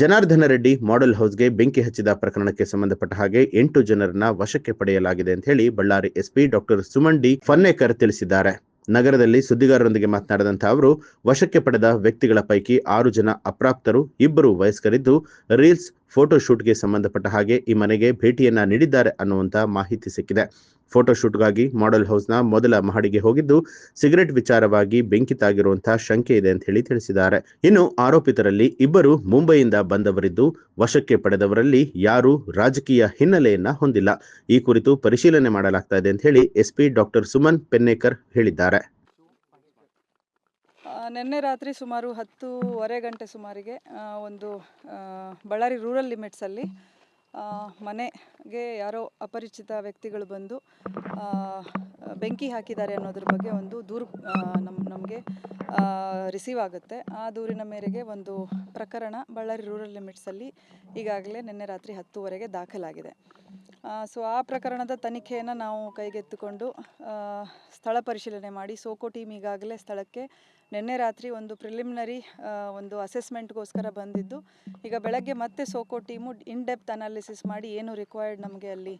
Janardhana Reddy model ಹೌಸ್ಗೆ ಬೆಂಕಿ ಹಚ್ಚಿದ ಪ್ರಕರಣಕ್ಕೆ ಸಂಬಂಧಪಟ್ಟ ಹಾಗೆ 8 ಜನರನ್ನ ವಶಕ್ಕೆ ಪಡೆಯಲಾಗಿದೆ ಅಂತ ಹೇಳಿ Ballari SP doctor Suman D Phannekar ತಿಳಿಸಿದ್ದಾರೆ. ನಗರದಲ್ಲಿ ಸುದ್ದಿಗಾರರೊಂದಿಗೆ ಮಾತನಾಡಿದಂತ ಅವರು, ವಶಕ್ಕೆ ಪಡೆದ ವ್ಯಕ್ತಿಗಳ ಪೈಕಿ 6 ಜನ ಅಪ್ರಾಪ್ತರು, 2 ವಯಸ್ಕರಿದ್ದು ರೀಲ್ಸ್ ಫೋಟೋಶೂಟ್ಗೆ ಸಂಬಂಧಪಟ್ಟ ಹಾಗೆ ಈ ಮನೆಗೆ ಭೇಟಿಯನ್ನ ನೀಡಿದ್ದಾರೆ ಅನ್ನುವಂತ ಮಾಹಿತಿ ಸಿಕ್ಕಿದೆ. ಫೋಟೋಶೂಟ್ಗಾಗಿ ಮಾಡೆಲ್ ಹೌಸ್ನ ಮೊದಲ ಮಹಡಿಗೆ ಹೋಗಿದ್ದು ಸಿಗರೆಟ್ ವಿಚಾರವಾಗಿ ಬೆಂಕಿ ತಾಗಿರುವಂತಹ ಶಂಕೆ ಇದೆ ಅಂತ ಹೇಳಿ ತಿಳಿಸಿದ್ದಾರೆ. ಇನ್ನು ಆರೋಪಿತರಲ್ಲಿ 2 ಮುಂಬೈಯಿಂದ ಬಂದವರಿದ್ದು ವಶಕ್ಕೆ ಪಡೆದವರಲ್ಲಿ ಯಾರೂ ರಾಜಕೀಯ ಹಿನ್ನೆಲೆಯನ್ನ ಹೊಂದಿಲ್ಲ. ಈ ಕುರಿತು ಪರಿಶೀಲನೆ ಮಾಡಲಾಗ್ತಾ ಇದೆ ಅಂತ ಹೇಳಿ ಎಸ್ಪಿ ಡಾಕ್ಟರ್ ಸುಮನ್ ಪೆನ್ನೇಕರ್ ಹೇಳಿದ್ದಾರೆ. ನಿನ್ನೆ ರಾತ್ರಿ ಸುಮಾರು 10:30 ಗಂಟೆ ಸುಮಾರಿಗೆ ಒಂದು ಬಳ್ಳಾರಿ ರೂರಲ್ ಲಿಮಿಟ್ಸಲ್ಲಿ ಮನೆಗೆ ಯಾರೋ ಅಪರಿಚಿತ ವ್ಯಕ್ತಿಗಳು ಬಂದು ಬೆಂಕಿ ಹಾಕಿದ್ದಾರೆ ಅನ್ನೋದ್ರ ಬಗ್ಗೆ ಒಂದು ದೂರು ನಮಗೆ ರಿಸೀವ್ ಆಗುತ್ತೆ. ಆ ದೂರಿನ ಮೇರೆಗೆ ಒಂದು ಪ್ರಕರಣ ಬಳ್ಳಾರಿ ರೂರಲ್ ಲಿಮಿಟ್ಸಲ್ಲಿ ಈಗಾಗಲೇ ನಿನ್ನೆ ರಾತ್ರಿ 10:30ಗೆ ದಾಖಲಾಗಿದೆ. ಸೊ ಆ ಪ್ರಕರಣದ ತನಿಖೆಯನ್ನು ನಾವು ಕೈಗೆತ್ತಿಕೊಂಡು ಸ್ಥಳ ಪರಿಶೀಲನೆ ಮಾಡಿ ಸೋಕೋ ಟೀಮ್ ಈಗಾಗಲೇ ಸ್ಥಳಕ್ಕೆ ನಿನ್ನೆ ರಾತ್ರಿ ಒಂದು ಪ್ರಿಲಿಮಿನರಿ ಒಂದು ಅಸೆಸ್ಮೆಂಟ್ಗೋಸ್ಕರ ಬಂದಿದ್ದು, ಈಗ ಬೆಳಗ್ಗೆ ಮತ್ತೆ SOCO team in depth analysis ಮಾಡಿ ಏನು ರಿಕ್ವೈರ್ಡ್ ನಮಗೆ ಅಲ್ಲಿ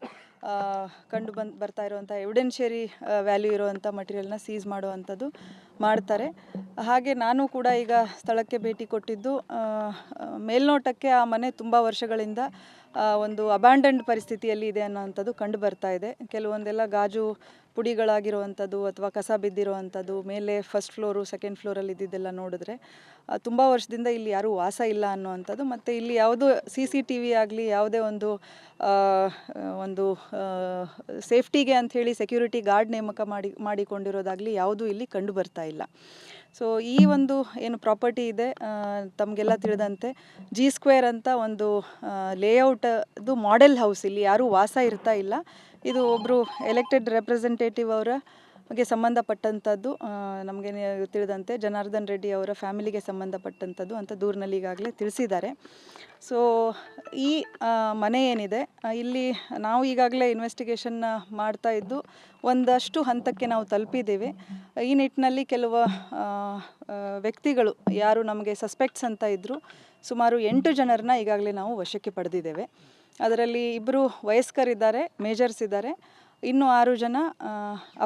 ಬರ್ತಾ ಇರುವಂಥ ಎವಿಡೆನ್ಷಿಯರಿ ವ್ಯಾಲ್ಯೂ ಇರುವಂಥ ಮಟೀರಿಯಲ್ನ ಸೀಸ್ ಮಾಡುವಂಥದ್ದು ಮಾಡ್ತಾರೆ. ಹಾಗೆ ನಾನು ಕೂಡ ಈಗ ಸ್ಥಳಕ್ಕೆ ಭೇಟಿ ಕೊಟ್ಟಿದ್ದು, ಮೇಲ್ನೋಟಕ್ಕೆ ಆ ಮನೆ ತುಂಬ ವರ್ಷಗಳಿಂದ ಒಂದು ಅಬ್ಯಾಂಡನ್ಡ್ ಪರಿಸ್ಥಿತಿಯಲ್ಲಿ ಇದೆ ಅನ್ನೋವಂಥದ್ದು ಕಂಡು ಬರ್ತಾ ಇದೆ. ಕೆಲವೊಂದೆಲ್ಲ ಗಾಜು ಪುಡಿಗಳಾಗಿರುವಂಥದ್ದು ಅಥವಾ ಕಸ ಬಿದ್ದಿರುವಂಥದ್ದು, ಮೇಲೆ ಫಸ್ಟ್ ಫ್ಲೋರು ಸೆಕೆಂಡ್ ಫ್ಲೋರಲ್ಲಿ ಇದ್ದಿದ್ದೆಲ್ಲ ನೋಡಿದ್ರೆ ತುಂಬ ವರ್ಷದಿಂದ ಇಲ್ಲಿ ಯಾರೂ ವಾಸ ಇಲ್ಲ ಅನ್ನುವಂಥದ್ದು. ಮತ್ತು ಇಲ್ಲಿ ಯಾವುದೋ CCTV ಆಗಲಿ, ಯಾವುದೇ ಒಂದು ಸೇಫ್ಟಿಗೆ ಅಂಥೇಳಿ ಸೆಕ್ಯೂರಿಟಿ ಗಾರ್ಡ್ ನೇಮಕ ಮಾಡಿಕೊಂಡಿರೋದಾಗಲಿ ಯಾವುದೂ ಇಲ್ಲಿ ಕಂಡು ಬರ್ತಾ ಇಲ್ಲ. ಸೊ ಈ ಒಂದು ಏನು ಪ್ರಾಪರ್ಟಿ ಇದೆ, ತಮಗೆಲ್ಲ ತಿಳಿದಂತೆ G² ಅಂತ ಒಂದು ಲೇಔಟದು ಮಾಡೆಲ್ ಹೌಸ್, ಇಲ್ಲಿ ಯಾರೂ ವಾಸ ಇರ್ತಾ ಇಲ್ಲ. ಇದು ಒಬ್ಬರು ಎಲೆಕ್ಟೆಡ್ ರೆಪ್ರೆಸೆಂಟೇಟಿವ್ ಅವರಿಗೆ ಸಂಬಂಧಪಟ್ಟಂಥದ್ದು, ನಮಗೆ ತಿಳಿದಂತೆ ಜನಾರ್ದನ್ ರೆಡ್ಡಿ ಅವರ ಫ್ಯಾಮಿಲಿಗೆ ಸಂಬಂಧಪಟ್ಟಂಥದ್ದು ಅಂತ ದೂರಿನಲ್ಲಿ ಈಗಾಗಲೇ ತಿಳಿಸಿದ್ದಾರೆ. ಸೊ ಈ ಮನೆ ಏನಿದೆ ಇಲ್ಲಿ ನಾವು ಈಗಾಗಲೇ ಇನ್ವೆಸ್ಟಿಗೇಷನ್ನ ಮಾಡ್ತಾ ಇದ್ದು ಒಂದಷ್ಟು ಹಂತಕ್ಕೆ ನಾವು ತಲುಪಿದ್ದೇವೆ. ಈ ನಿಟ್ಟಿನಲ್ಲಿ ಕೆಲವು ವ್ಯಕ್ತಿಗಳು ಯಾರು ನಮಗೆ ಸಸ್ಪೆಕ್ಟ್ಸ್ ಅಂತ ಇದ್ದರು, ಸುಮಾರು 8 ಜನರನ್ನ ಈಗಾಗಲೇ ನಾವು ವಶಕ್ಕೆ ಪಡೆದಿದ್ದೇವೆ. ಅದರಲ್ಲಿ 2 ವಯಸ್ಕರಿದ್ದಾರೆ, ಮೇಜರ್ಸ್ ಇದ್ದಾರೆ. ಇನ್ನು 6 ಜನ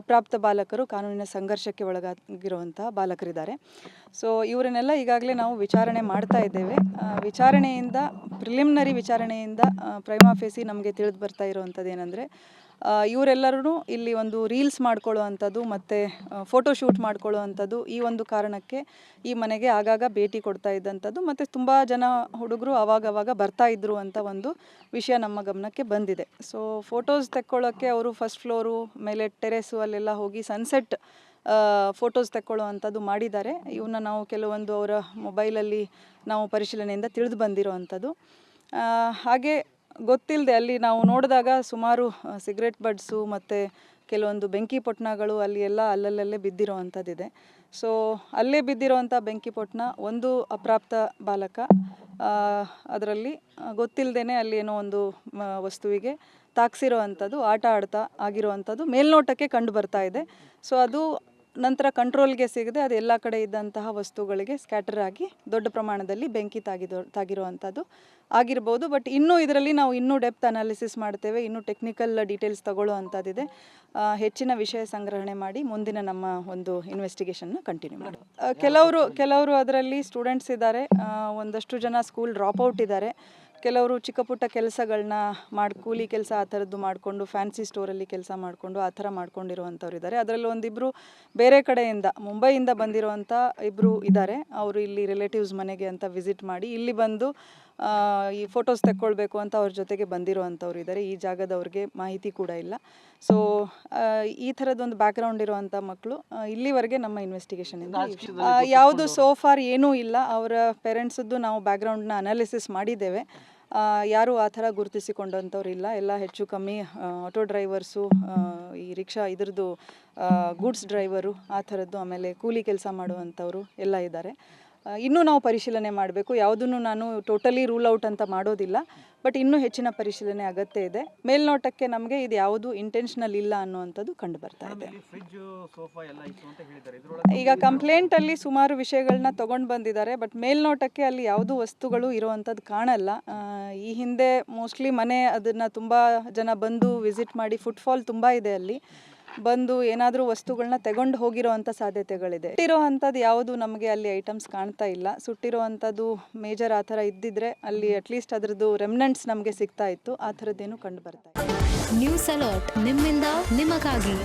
ಅಪ್ರಾಪ್ತ ಬಾಲಕರು, ಕಾನೂನಿನ ಸಂಘರ್ಷಕ್ಕೆ ಒಳಗಾಗಿರುವಂಥ ಬಾಲಕರಿದ್ದಾರೆ. ಸೊ ಇವರನ್ನೆಲ್ಲ ಈಗಾಗಲೇ ನಾವು ವಿಚಾರಣೆ ಮಾಡ್ತಾ ಇದ್ದೇವೆ. ವಿಚಾರಣೆಯಿಂದ ಪ್ರಿಲಿಮಿನರಿ ವಿಚಾರಣೆಯಿಂದ ಪ್ರೈಮಾ ಫೇಸಿ ನಮಗೆ ತಿಳಿದು ಬರ್ತಾ ಇರುವಂಥದ್ದು ಏನಂದರೆ, ಇವರೆಲ್ಲರೂ ಇಲ್ಲಿ ಒಂದು ರೀಲ್ಸ್ ಮಾಡ್ಕೊಳ್ಳುವಂಥದ್ದು ಮತ್ತು ಫೋಟೋಶೂಟ್ ಮಾಡ್ಕೊಳ್ಳುವಂಥದ್ದು, ಈ ಒಂದು ಕಾರಣಕ್ಕೆ ಈ ಮನೆಗೆ ಆಗಾಗ ಭೇಟಿ ಕೊಡ್ತಾ ಇದ್ದಂಥದ್ದು ಮತ್ತು ತುಂಬ ಜನ ಹುಡುಗರು ಆವಾಗವಾಗ ಬರ್ತಾ ಇದ್ದರು ಅಂತ ಒಂದು ವಿಷಯ ನಮ್ಮ ಗಮನಕ್ಕೆ ಬಂದಿದೆ. ಸೊ ಫೋಟೋಸ್ ತೆಕ್ಕೊಳ್ಳೋಕ್ಕೆ ಅವರು ಫಸ್ಟ್ ಫ್ಲೋರು ಮೇಲೆ ಟೆರೆಸು ಅಲ್ಲೆಲ್ಲ ಹೋಗಿ ಸನ್ಸೆಟ್ ಫೋಟೋಸ್ ತೆಕ್ಕೊಳ್ಳುವಂಥದ್ದು ಮಾಡಿದ್ದಾರೆ. ಇವನ್ನ ನಾವು ಕೆಲವೊಂದು ಅವರ ಮೊಬೈಲಲ್ಲಿ ನಾವು ಪರಿಶೀಲನೆಯಿಂದ ತಿಳಿದು ಬಂದಿರೋವಂಥದ್ದು. ಹಾಗೆ ಗೊತ್ತಿಲ್ಲದೆ ಅಲ್ಲಿ ನಾವು ನೋಡಿದಾಗ ಸುಮಾರು ಸಿಗರೆಟ್ ಬಡ್ಸು ಮತ್ತು ಕೆಲವೊಂದು ಬೆಂಕಿ ಪೊಟ್ಣಗಳು ಅಲ್ಲಿ ಎಲ್ಲ ಅಲ್ಲಲ್ಲೇ ಬಿದ್ದಿರೋವಂಥದ್ದಿದೆ. ಸೊ ಅಲ್ಲೇ ಬಿದ್ದಿರೋವಂಥ ಬೆಂಕಿ ಪೊಟ್ಣ ಒಂದು ಅಪ್ರಾಪ್ತ ಬಾಲಕ, ಅದರಲ್ಲಿ ಗೊತ್ತಿಲ್ಲದೇ ಅಲ್ಲಿ ಏನೋ ಒಂದು ವಸ್ತುವಿಗೆ ತಾಕ್ಸಿರೋ ಅಂಥದ್ದು, ಆಟ ಆಡ್ತಾ ಆಗಿರುವಂಥದ್ದು ಮೇಲ್ನೋಟಕ್ಕೆ ಕಂಡು ಬರ್ತಾ ಇದೆ. ಸೊ ಅದು ನಂತರ ಕಂಟ್ರೋಲ್ಗೆ ಸಿಗದೆ ಅದು ಎಲ್ಲ ಕಡೆ ಇದ್ದಂತಹ ವಸ್ತುಗಳಿಗೆ ಸ್ಕ್ಯಾಟರ್ ಆಗಿ ದೊಡ್ಡ ಪ್ರಮಾಣದಲ್ಲಿ ಬೆಂಕಿ ತಾಗಿರುವಂಥದ್ದು ಆಗಿರ್ಬೋದು. ಬಟ್ ಇನ್ನೂ ಇದರಲ್ಲಿ ನಾವು ಇನ್ನೂ ಡೆಪ್ತ್ ಅನಾಲಿಸಿಸ್ ಮಾಡ್ತೇವೆ, ಇನ್ನೂ ಟೆಕ್ನಿಕಲ್ ಡೀಟೇಲ್ಸ್ ತಗೊಳ್ಳೋ ಹೆಚ್ಚಿನ ವಿಷಯ ಸಂಗ್ರಹಣೆ ಮಾಡಿ ಮುಂದಿನ ನಮ್ಮ ಒಂದು ಇನ್ವೆಸ್ಟಿಗೇಷನ್ನ ಕಂಟಿನ್ಯೂ ಮಾಡಿ. ಕೆಲವರು ಅದರಲ್ಲಿ ಸ್ಟೂಡೆಂಟ್ಸ್ ಇದ್ದಾರೆ, ಒಂದಷ್ಟು ಜನ ಸ್ಕೂಲ್ ಡ್ರಾಪ್ಔಟ್ ಇದ್ದಾರೆ, ಕೆಲವರು ಚಿಕ್ಕ ಪುಟ್ಟ ಕೆಲಸಗಳನ್ನ ಕೂಲಿ ಕೆಲಸ ಆ ಥರದ್ದು ಮಾಡಿಕೊಂಡು ಫ್ಯಾನ್ಸಿ ಸ್ಟೋರಲ್ಲಿ ಕೆಲಸ ಮಾಡಿಕೊಂಡು ಆ ಥರ ಮಾಡ್ಕೊಂಡಿರುವಂಥವ್ರು ಇದ್ದಾರೆ. ಅದರಲ್ಲಿ ಒಂದಿಬ್ಬರು ಬೇರೆ ಕಡೆಯಿಂದ ಮುಂಬೈಯಿಂದ ಬಂದಿರುವಂಥ 2 ಇದ್ದಾರೆ. ಅವರು ಇಲ್ಲಿ ರಿಲೇಟಿವ್ಸ್ ಮನೆಗೆ ಅಂತ ವಿಸಿಟ್ ಮಾಡಿ ಇಲ್ಲಿ ಬಂದು ಈ ಫೋಟೋಸ್ ತೆಕ್ಕೊಳ್ಬೇಕು ಅಂತ ಅವ್ರ ಜೊತೆಗೆ ಬಂದಿರುವಂಥವ್ರು ಇದ್ದಾರೆ. ಈ ಜಾಗದವ್ರಿಗೆ ಮಾಹಿತಿ ಕೂಡ ಇಲ್ಲ. ಸೊ ಈ ಥರದ್ದೊಂದು ಬ್ಯಾಕ್ಗ್ರೌಂಡ್ ಇರುವಂಥ ಮಕ್ಕಳು ಇಲ್ಲಿವರೆಗೆ ನಮ್ಮ ಇನ್ವೆಸ್ಟಿಗೇಷನಿಂದ ಯಾವುದು ಸೋಫಾರ್ ಏನೂ ಇಲ್ಲ. ಅವರ ಪೇರೆಂಟ್ಸದ್ದು ನಾವು ಬ್ಯಾಕ್ಗ್ರೌಂಡ್ನ ಅನಾಲಿಸಿಸ್ ಮಾಡಿದ್ದೇವೆ. ಯಾರೂ ಆ ಥರ ಗುರುತಿಸಿಕೊಂಡಂಥವ್ರು ಇಲ್ಲ. ಎಲ್ಲ ಹೆಚ್ಚು ಕಮ್ಮಿ ಆಟೋ ಡ್ರೈವರ್ಸು, ಈ ರಿಕ್ಷಾ ಇದ್ರದ್ದು ಗೂಡ್ಸ್ ಡ್ರೈವರು ಆ ಥರದ್ದು, ಆಮೇಲೆ ಕೂಲಿ ಕೆಲಸ ಮಾಡುವಂಥವ್ರು ಎಲ್ಲ ಇದ್ದಾರೆ. ಇನ್ನೂ ನಾವು ಪರಿಶೀಲನೆ ಮಾಡಬೇಕು. ಯಾವುದನ್ನು ನಾನು ಟೋಟಲಿ ರೂಲ್ ಔಟ್ ಅಂತ ಮಾಡೋದಿಲ್ಲ, ಬಟ್ ಇನ್ನೂ ಹೆಚ್ಚಿನ ಪರಿಶೀಲನೆ ಅಗತ್ಯ ಇದೆ. ಮೇಲ್ನೋಟಕ್ಕೆ ನಮಗೆ ಇದು ಯಾವುದು ಇಂಟೆನ್ಷನಲ್ ಇಲ್ಲ ಅನ್ನುವಂಥದ್ದು ಕಂಡು ಬರ್ತಾ ಇದೆ. ಈಗ ಕಂಪ್ಲೇಂಟಲ್ಲಿ ಸುಮಾರು ವಿಷಯಗಳನ್ನ ತೊಗೊಂಡು ಬಂದಿದ್ದಾರೆ, ಬಟ್ ಮೇಲ್ನೋಟಕ್ಕೆ ಅಲ್ಲಿ ಯಾವುದೂ ವಸ್ತುಗಳು ಇರುವಂಥದ್ದು ಕಾಣಲ್ಲ. ಈ ಹಿಂದೆ ಮೋಸ್ಟ್ಲಿ ಮನೆ ಅದನ್ನು ತುಂಬ ಜನ ಬಂದು ವಿಸಿಟ್ ಮಾಡಿ, ಫುಟ್ಫಾಲ್ ತುಂಬ ಇದೆ ಅಲ್ಲಿ, ಬಂದು ಏನಾದರೂ ವಸ್ತುಗಳನ್ನ ತಗೊಂಡು ಹೋಗಿರೋ ಅಂಥ ಸಾಧ್ಯತೆಗಳಿದೆ. ಸುಟ್ಟಿರೋ ಅಂಥದ್ದು ಯಾವುದು ನಮಗೆ ಅಲ್ಲಿ ಐಟಮ್ಸ್ ಕಾಣ್ತಾ ಇಲ್ಲ. ಸುಟ್ಟಿರೋ ಅಂಥದ್ದು ಮೇಜರ್ ಆ ಥರ ಇದ್ದಿದ್ರೆ ಅಲ್ಲಿ ಅಟ್ಲೀಸ್ಟ್ ಅದರದ್ದು ರೆಮಿನೆಂಟ್ಸ್ ನಮಗೆ ಸಿಗ್ತಾ ಇತ್ತು. ಆ ಥರದ್ದೇನು ಕಂಡು ಬರ್ತಾ ಇದೆ. ನ್ಯೂಸ್ ಅಲರ್ಟ್, ನಿಮ್ಮಿಂದ ನಿಮಗಾಗಿ.